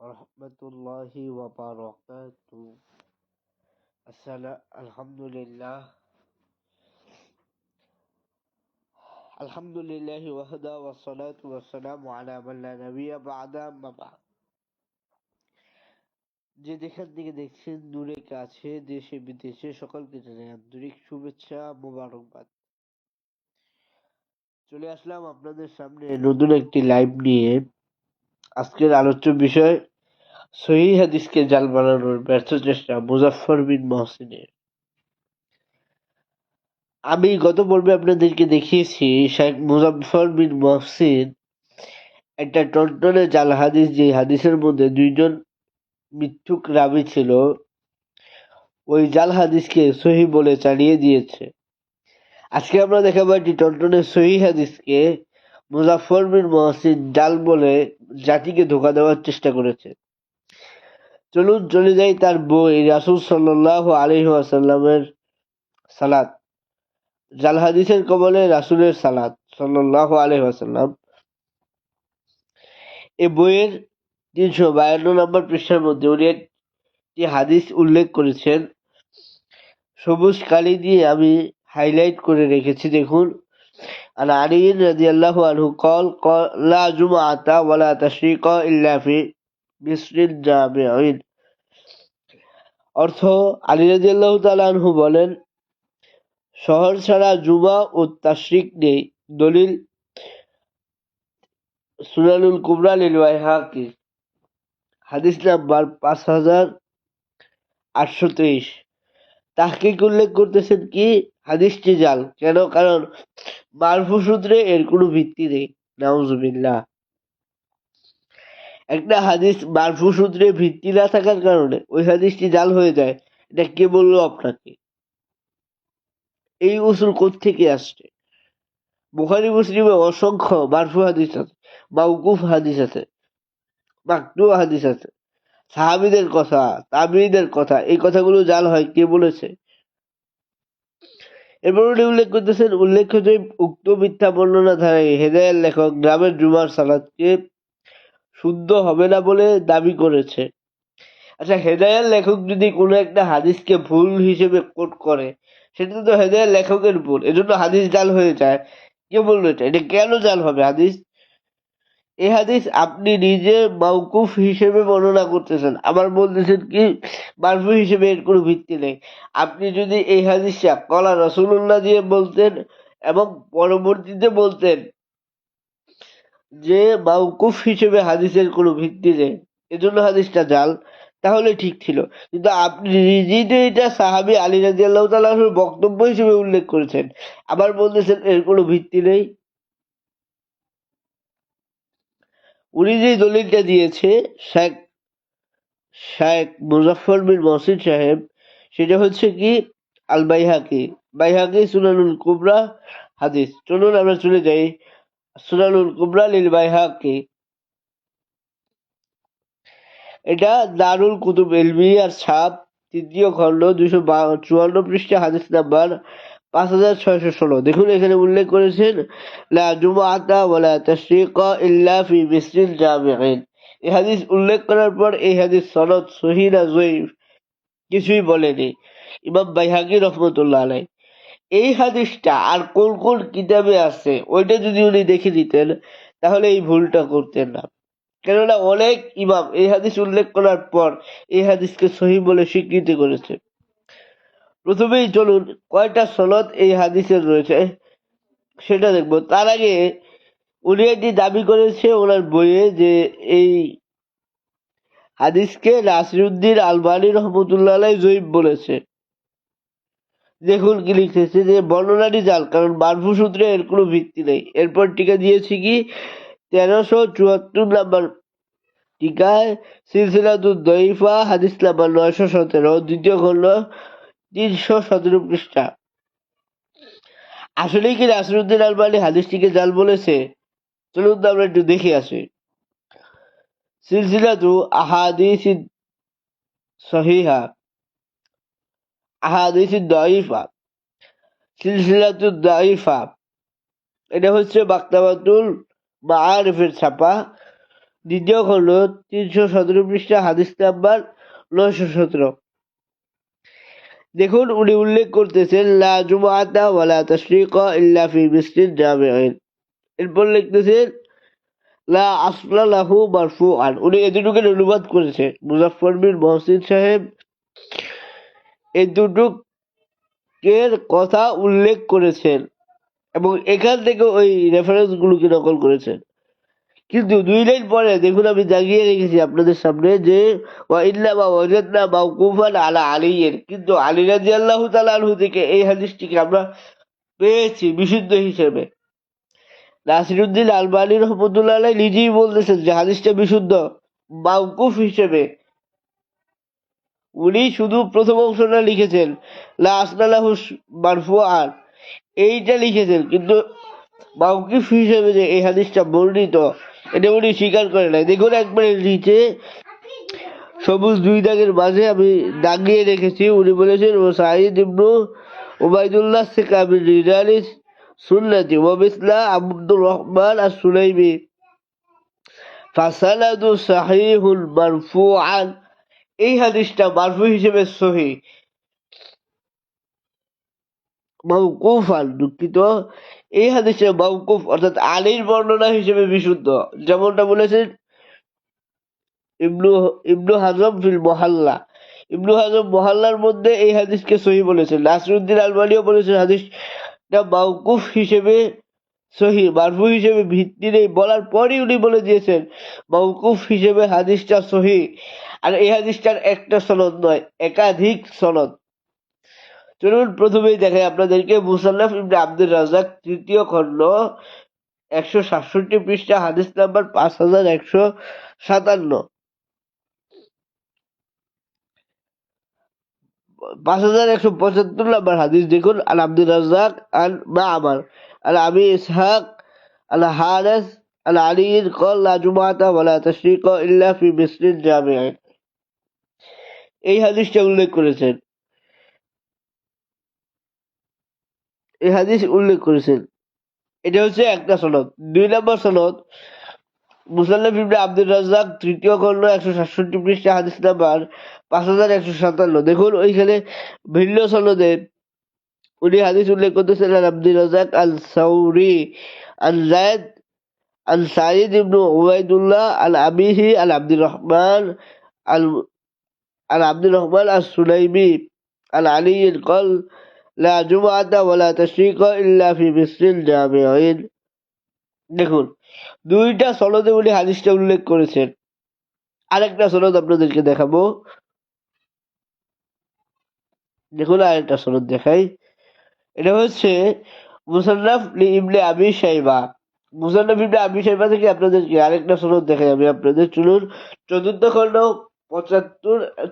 রহমতুল্লাহি ওয়া বারাকাতুহু। আলহামদুলিল্লাহি ওয়াহদা ওয়াসসালাতু ওয়াসসালামু আলা মান লা নাবিয়্যা বা'দা আম্মা বা'দ। যে যেখান থেকে দেখছেন দূরে কাছে দেশে বিদেশে সকলকে জানাই আন্তরিক শুভেচ্ছা মোবারকবাদ। চলে আসলাম আপনাদের সামনে নতুন একটি লাইভ নিয়ে। আজকের আলোচ্য বিষয় সহিহ হাদিসকে জাল বানানোর ব্যর্থ চেষ্টা মুজাফফর বিন মহসিনের। আমি গত পর্বে আপনাদেরকে দেখিয়েছি শেখ মুজাফফর বিন মহসিন একটা টনটনে জাল হাদিস, যে হাদিসের মধ্যে দুইজন মিথ্যুক রাবী ছিল, ওই জাল হাদিসকে সহি বলে চালিয়ে দিয়েছে। আজকে আমরা দেখাবো একটি টনটনে সহি হাদিসকে মুজাফফর বিন মহসিন জাল বলে জাতিকে ধোঁকা দেওয়ার চেষ্টা করেছে। চলুন চলে যাই তার বই রাসূল সাল্লাল্লাহু আলাইহি ওয়াসাল্লামের সালাত, জাল হাদিসের কবলে রাসূলের সালাত সাল্লাল্লাহু আলাইহি ওয়াসাল্লাম। এই বইয়ের 352 নম্বর পৃষ্ঠার মধ্যে উনি একটি হাদিস উল্লেখ করেছেন। সবুজ কালি দিয়ে আমি হাইলাইট করে রেখেছি, দেখুন। আন আলী রাদিয়াল্লাহু আনহু قال لا جمعة ولا تشريق إلا في مصر الجامعين। অর্থ, আলী রাদিয়াল্লাহু তাআলা আনহু বলেন, শহর ছাড়া জুমা ও তাশরিক নেই। দলিল সুনানুল কুবরা লিল বাইহাকি, হাদিস নাম্বার 5823। তাহকিক উল্লেখ করতেছেন কি হাদিসটি জাল কেন? কারণ মারফু সূত্রে এর কোনো ভিত্তি নেই। নাউজুবিল্লাহ। একটা হাদিস মারফু সূত্রে ভিত্তি না থাকার কারণে ওই হাদিসটি জাল হয়ে যায়, এটা কে বললো আপনাকে? এই উসুল কোত্থেকে আসছে? বুখারী মুসলিমে অসংখ্য মারফু হাদিস আছে, মাওকুফ হাদিস আছে, মাকতু হাদিস আছে। সাহাবীদের কথা, তাবিঈদের কথা, এই কথাগুলো জাল হয়, কে বলেছে? এরপর উনি উল্লেখ করতেছেন, উল্লেখ্য যে উক্ত মিথ্যা বর্ণনা ধারায় হেদায়ের লেখক গ্রামের জুমার সালাতকে শুদ্ধ হবে না বলে দাবি করেছে। আচ্ছা, হেদায়ের লেখক যদি কোনো একটা হাদিসকে ভুল হিসেবে কোট করে, সেটা তো হেদায়ের লেখকের ভুল, এজন্য হাদিস জাল হয়ে যায়। কে বললো এটা? এটা কেন জাল হবে হাদিস? এই হাদিস আপনি নিজে মাওকুফ হিসেবে বর্ণনা করতেছেন, আবার বলতেছেন কি মারফু হিসেবে এর কোনো ভিত্তি নেই। আপনি যদি এই হাদিসটা কলা রাসূলুল্লাহ দিয়ে বলতেন এবং পরবর্তীতে বলতেন যে মাওকুফ হিসেবে হাদিসের কোনো ভিত্তি নেই, এজন্য হাদিসটা জাল, তাহলে ঠিক ছিল। কিন্তু আপনি নিজেই এটা সাহাবী আলী রাদিয়াল্লাহু তাআলা আনহুর বক্তব্য হিসেবে উল্লেখ করেছেন, আবার বলতেছেন এর কোনো ভিত্তি নেই। উনি যে দলিলটা দিয়েছে শেখ শেখ মুজাফফর বিন মহসিন সাহেব, সেটা হচ্ছে কি আল বাইহাকি, বাইহাকি সুনানুল কুবরা হাদিস। চলুন আমরা চলে যাই সুনানুল কুবরা লিল বাইহাকি। এটা দারুল কুতুব এলমিয়ার ছাপ, তৃতীয় খণ্ড, 254 পৃষ্ঠা, হাদিস নাম্বার 5616। দেখুন, এখানে উল্লেখ করেছেন লা জুমআতা ওয়ালা তাশরিকা ইল্লা ফি মিসরিল জামিঈন। এই হাদিস উল্লেখ করার পর এই হাদিস সনদ সহিহ না যঈফ কিছুই বলেনি ইমাম বাইহাকি রহমতুল্লাহ আলাইহ। এই হাদিসটা আর কোন কোন কিতাবে আছে ওইটা যদি উনি দেখে দিতেন, তাহলে এই ভুলটা করতেন না। কেননা অনেক ইমাম এই হাদিস উল্লেখ করার পর এই হাদিসকে সহিহ বলে স্বীকৃতি করেছে। প্রথমেই চলুন কয়টা সনদ এই হাদিসের রয়েছে সেটা দেখবো। তার আগে উনি একটি দাবি করেছে ওনার বইয়ে যে এই হাদিসকে নাসিরউদ্দিন আলবানী রহমতুল্লাহ আলাইহ যঈফ বলেছে। দেখুন কি লিখেছে, যে বর্ণনাটি জাল কারণ মারফু সূত্রে এর কোনো ভিত্তি নেই। এরপর টিকা দিয়েছি কি 1374 নাম্বার টিকায় সিলসিলাতুদ দঈফা হাদিস নাম্বার 917, দ্বিতীয় খণ্ড, 317 পৃষ্ঠা। আসলেই কি নাসিরউদ্দিন আলবানী হাদিসটিকে জাল বলেছে? চলুন আমরা একটু দেখে আসি। সিলসিলাতু আহাদিস সহিহা, আহাদিস দঈফা, সিলসিলাতু দঈফা, এটা হচ্ছে মাকতাবাতুল মাআরিফের ছাপা, দ্বিতীয় খণ্ড 317 পৃষ্ঠা হাদিস নাম্বার 917। দেখুন উনি উল্লেখ করতেছেন লা জুমআতা ওয়ালা তাশরিকা ইল্লা ফি মিসলিন জামিঈন। এরপর লিখতেছেন লা আসলা লাহু মারফুআন। উনি এতটুকুর অনুবাদ করেছে মুজাফফর বিন মহসিন সাহেব, এই দুটুকের কথা উল্লেখ করেছেন এবং এখান থেকে ওই রেফারেন্স গুলোকে নকল করেছেন। কিন্তু 2 লাইন পরে দেখুন আমি দাগিয়ে রেখেছি আপনাদের সামনে যে ওয়া ইন্নামা ওয়াজাদনা মাওকুফান আলা আলীর, কিন্তু আলী রাদিয়াল্লাহু তাআলা আনহু থেকে এই হাদিসটিকে আমরা পেয়েছি বিশুদ্ধ হিসেবে। নাসিরউদ্দিন আলবানী রহমতুল্লাহ আলাইহি নিজেই বলতেছেন যে হাদিসটা বিশুদ্ধ মাওকুফ হিসেবে। উনি শুধু প্রথম অংশটা লিখেছেন লা আসলালাহু মারফুআন, এইটা লিখেছেন, কিন্তু মাওকুফ হিসেবে যে এই হাদিসটা বর্ণিত এটা উনি স্বীকার করে নাই। দেখুন একবারে নিচে সবুজ 2 দাগের মাঝে আমি দাগিয়ে রেখেছি, উনি বলেছেন ও সাঈদ ইবনু উবাইদুল্লাহ সিকাবির রিজালি সুন্নতি ওয়া মিসলা আব্দুর রহমান আস-সুলাইমি ফাসানাদু সাহিহুল মারফুআন। এই হাদিসটা মারফু হিসেবে সহিহ, মাওকুফান দুঃখিত, এই হাদিসে মাওকুফ অর্থাৎ আলীর বর্ণনা হিসেবে বিশুদ্ধ, যেমনটা বলেছেন ইবনু ইবনু হাজম ফিল মুহাল্লা। ইবনু হাজম মুহাল্লার মধ্যে এই হাদিসকে সহিহ বলেছেন। নাসিরউদ্দিন আলবানীও বলেছেন হাদিসটা মাওকুফ হিসেবে সহিহ, মারফু হিসেবে ভিত্তি নেই বলার পরই উনি বলে দিয়েছেন মাওকুফ হিসেবে হাদিসটা সহিহ। আর এই হাদিসটার একটা সনদ নয়, একাধিক সনদ। চলুন প্রথমেই দেখাই আপনাদেরকে মুসান্নাফ ইবনে আব্দুর রাজ্জাক 3য় খণ্ড 167 পৃষ্ঠা হাদিস নাম্বার 5157। 5175 নম্বর হাদিস দেখুন আন আব্দুর রাজ্জাক আন মা'মার আন আবি ইসহাক আন হারিস আন আলী قال لا جمعة ولا تشريق إلا في مسجد جامع। এই হাদিসটা উল্লেখ করেছেন, এই হাদিস উল্লেখ করেছেন। এটা হচ্ছে একটা সনদ। 2 নম্বর সনদ মুসান্নাফ ইবনে আব্দুর রাজ্জাক 3য় খণ্ড 167 পৃষ্ঠা হাদিস নাম্বার 5157। দেখুন ওইখানে ভিন্ন সনদে উনি হাদিস উল্লেখ করতেছেন আন আব্দুর রাজ্জাক আল সাউরি আন যায়েদ আন সাঈদ ইবনু উবাইদুল্লাহ আন আবিহি আন আব্দুর রহমান আস-সুলাইমি আন আলী قال لا جمعة ولا تشريق إلا في مسجد الجامعين। দেখুন 2টা সনদে উনি হাদিসটা উল্লেখ করেছেন। আরেকটা সনদ আপনাদেরকে দেখাবো, দেখুন আরেকটা সনদ দেখাই। এটা হচ্ছে মুসান্নাফ ইবনে আবি শাইবা। মুসান্নাফ ইবনে আবি শাইবা থেকে আপনাদেরকে আরেকটা সনদ দেখাই আমি আপনাদের। চলুন 4th খণ্ড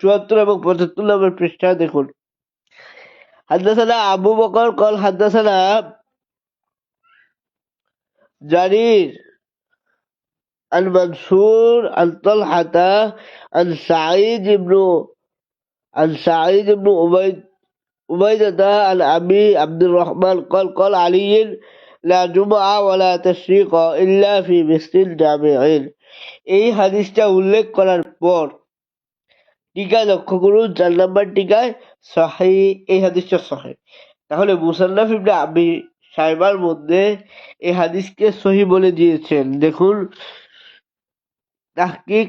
74 এবং 75 নম্বর পৃষ্ঠা দেখুন। হাদাসানা আবু বকর قال হাদাসানা জারির عن منصور عن طلحة عن سعيد بن عبيدة عن أبي عبد الرحمن قال قال علي لا جمعة ولا تشريق إلا في مسجد الجامعين। এই হাদিসটা উল্লেখ করার পর টিকায় লক্ষ্য করুন, 4 নম্বর টিকায় সহিহ, এই হাদিসটা সহিহ। তাহলে মুসান্নাফ ইবনে আবি শাইবার মধ্যে এই হাদিসকে সহিহ বলে দিয়েছেন। দেখুন তাহকিক,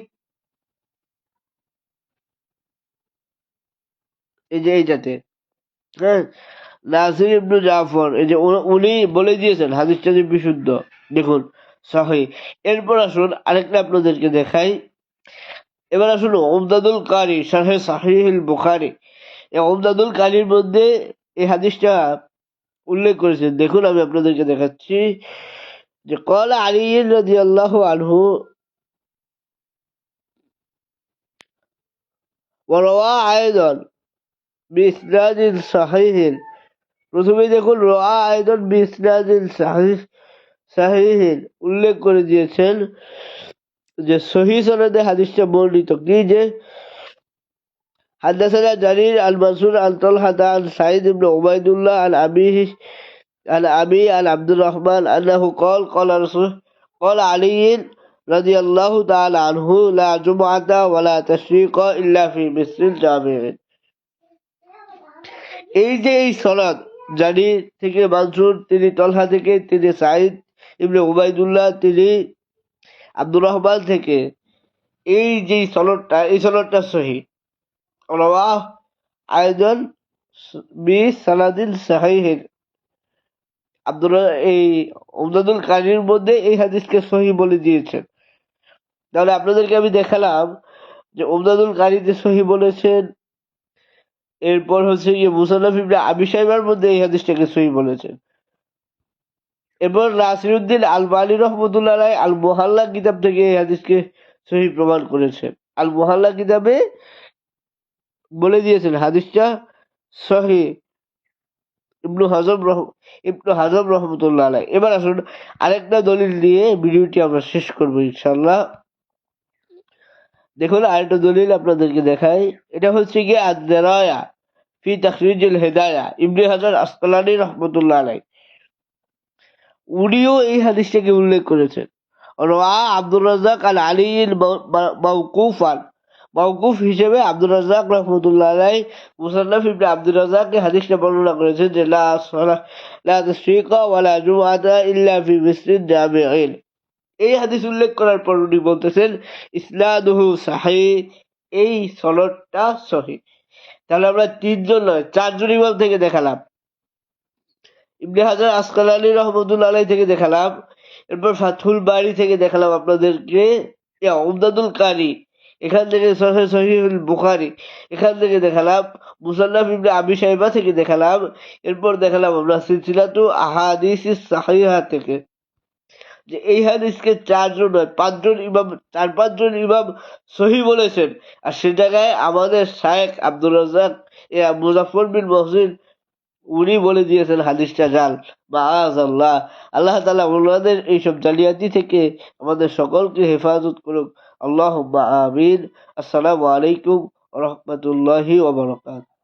এই যে এইটাতে হ্যাঁ নাসির ইবনু জাফর, এই যে উনি বলে দিয়েছেন হাদিসটা যে বিশুদ্ধ, দেখুন সহিহ। এরপর আসুন আরেকটা আপনাদেরকে দেখাই। এবার আসুন উমদাদুল কারি শারহে সাহিহুল বুখারী, এই উমদাদুল কারির মধ্যে এই হাদিসটা উল্লেখ করেছেন। দেখুন আমি আপনাদেরকে দেখাচ্ছি যে قال علي رضي الله عنه وروى أيضا بإسناد صحيح। প্রথমে দেখুন রোয়া আয়দন বিসনাদিন সাহিহ উল্লেখ করে দিয়েছেন যে সহিহ সনদে হাদিসটা বর্ণিত কি যে হাদাসানা জারির আল মানসুর আন তালহা আন সাঈদ ইবনে উবাইদুল্লাহ আন আবি আন আব্দুর রহমান আন্নাহু قال قال علي রাদিয়াল্লাহু তাআলা আনহু লা জুমআতা ওয়া লা তাশরিকা ইল্লা ফি মিসরিল জামি'। এই যে এই সনদ জানি থেকে মানসুর, তিনি তলহা থেকে, তিনি সাঈদ ইবনে উবাইদুল্লাহ, তিনি আব্দুর রহমান থেকে, এই যে সনদটা, এই সনদটা সহিহ। রাওয়াহ আইদান বিসানাদিন সাহিহিন। এই উমদাদুল কারীর মধ্যে এই হাদিসকে সহিহ বলে দিয়েছেন। তাহলে আপনাদেরকে আমি দেখালাম যে উমদাদুল কারীতে সহিহ বলেছেন, এরপর হচ্ছে মুসান্নাফ ইবনে আবি শাইবার মধ্যে এই হাদিসটাকে সহিহ বলেছেন। এরপর নাসিরউদ্দিন আলবানী রহমতুল্লাহ আলাইহি আল মুহাল্লা কিতাব থেকে এই হাদিসকে সহিহ প্রমাণ করেছেন। আল মুহাল্লা কিতাবে বলে দিয়েছেন হাদিসটা সহিহ। ইবনু হাজম রহমতুল্লাহ আলাইহি। এবার আসুন আরেকটা দলিল দিয়ে ভিডিওটি আমরা শেষ করবো ইনশাআল্লাহ। দেখুন আরেকটা দলিল আপনাদেরকে দেখাই। এটা হচ্ছে গিয়ে আদ-দারায়া ফি তাখরিজিল হিদায়া, ইবনে হাজার আসকালানী রহমতুল্লাহ আলাইহি। উনিও এই হাদিসটাকে উল্লেখ করেছেন। রাওয়া আব্দুর রাজ্জাক আল আলীল মাওকুফান, মাওকুফ হিসেবে আব্দুর রাজ্জাক রহমতুল্লাহ আলাইহি মুসান্নাফ ইবনে আব্দুর রাজ্জাক এই হাদিসটা বর্ণনা করেছেন যে লা তাশরিকা ওয়া লা জুমআতা ইল্লা ফি মিসরিল জামি'ইন। এই হাদিস উল্লেখ করার পর উনি বলতেছেন ইসনাদুহু সাহিহ, এই সনদটা সহিহ। তাহলে আমরা তিনজন নয়, চারজন ইমাম থেকে দেখালাম। ইবনে হাজার আসকালানী রহমতুল্লাহ আলাইহি থেকে দেখালাম, এরপর ফাথুল বারি থেকে দেখালাম আপনাদেরকে, উমদাদুল কারী এখান থেকে, সহিহুল বুখারী এখান থেকে দেখালাম, মুসান্নাফ ইবনে আবি শাইবা থেকে দেখালাম, এরপর দেখালাম আমরা সিলসিলাতু আহাদিসিস সাহিহা থেকে, যে এই হাদিসকে চারজন নয়, পাঁচজন ইমাম সহিহ বলেছেন। আর সে জায়গায় আমাদের শায়েখ আব্দুর রাজ্জাক মুজাফফর বিন মহসিন উনি বলে দিয়েছেন হাদিসটা জাল। মাআযাল্লাহ, আল্লাহ তাআলা ওনাদের এইসব জালিয়াতি থেকে আমাদের সকলকে হেফাজত করুক। আল্লাহুম্মা আমিন। আসসালামু আলাইকুম ওয়া রাহমাতুল্লাহি ওয়া বারাকাতুহু।